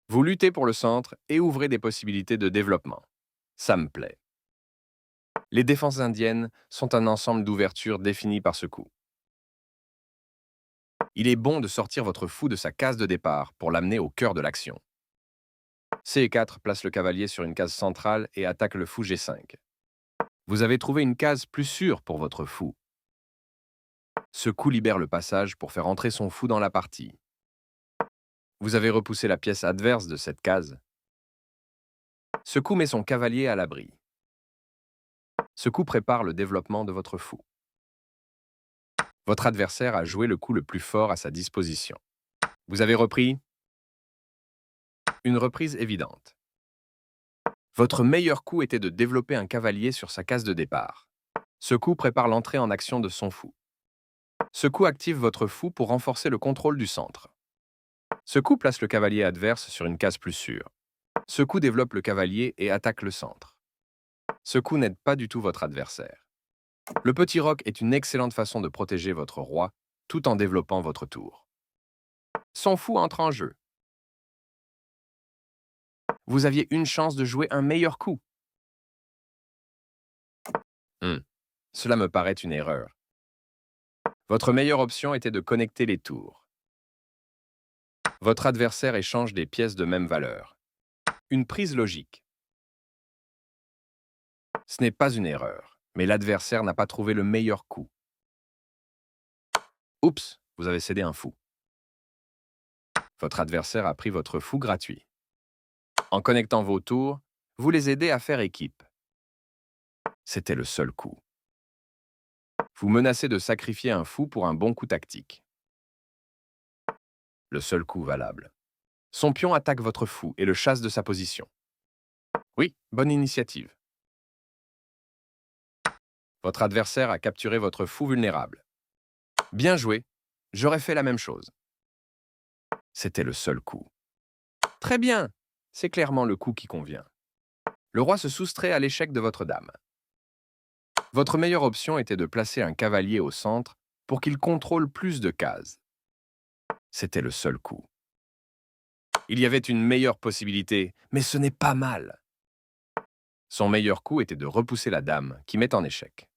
Vous luttez pour le centre et ouvrez des possibilités de développement. Ça me plaît. Les défenses indiennes sont un ensemble d'ouvertures définies par ce coup. Il est bon de sortir votre fou de sa case de départ pour l'amener au cœur de l'action. C4 place le cavalier sur une case centrale et attaque le fou G5. Vous avez trouvé une case plus sûre pour votre fou. Ce coup libère le passage pour faire entrer son fou dans la partie. Vous avez repoussé la pièce adverse de cette case. Ce coup met son cavalier à l'abri. Ce coup prépare le développement de votre fou. Votre adversaire a joué le coup le plus fort à sa disposition. Vous avez repris une reprise évidente. Votre meilleur coup était de développer un cavalier sur sa case de départ. Ce coup prépare l'entrée en action de son fou. Ce coup active votre fou pour renforcer le contrôle du centre. Ce coup place le cavalier adverse sur une case plus sûre. Ce coup développe le cavalier et attaque le centre. Ce coup n'aide pas du tout votre adversaire. Le petit roc est une excellente façon de protéger votre roi tout en développant votre tour. Son fou entre en jeu. Vous aviez une chance de jouer un meilleur coup. Hmm, Cela me paraît une erreur. Votre meilleure option était de connecter les tours. Votre adversaire échange des pièces de même valeur. Une prise logique. Ce n'est pas une erreur, mais l'adversaire n'a pas trouvé le meilleur coup. Oups, vous avez cédé un fou. Votre adversaire a pris votre fou gratuit. En connectant vos tours, vous les aidez à faire équipe. C'était le seul coup. Vous menacez de sacrifier un fou pour un bon coup tactique. Le seul coup valable. Son pion attaque votre fou et le chasse de sa position. Oui, bonne initiative. Votre adversaire a capturé votre fou vulnérable. Bien joué, j'aurais fait la même chose. C'était le seul coup. Très bien, c'est clairement le coup qui convient. Le roi se soustrait à l'échec de votre dame. Votre meilleure option était de placer un cavalier au centre pour qu'il contrôle plus de cases. C'était le seul coup. Il y avait une meilleure possibilité, mais ce n'est pas mal. Son meilleur coup était de repousser la dame, qui met en échec.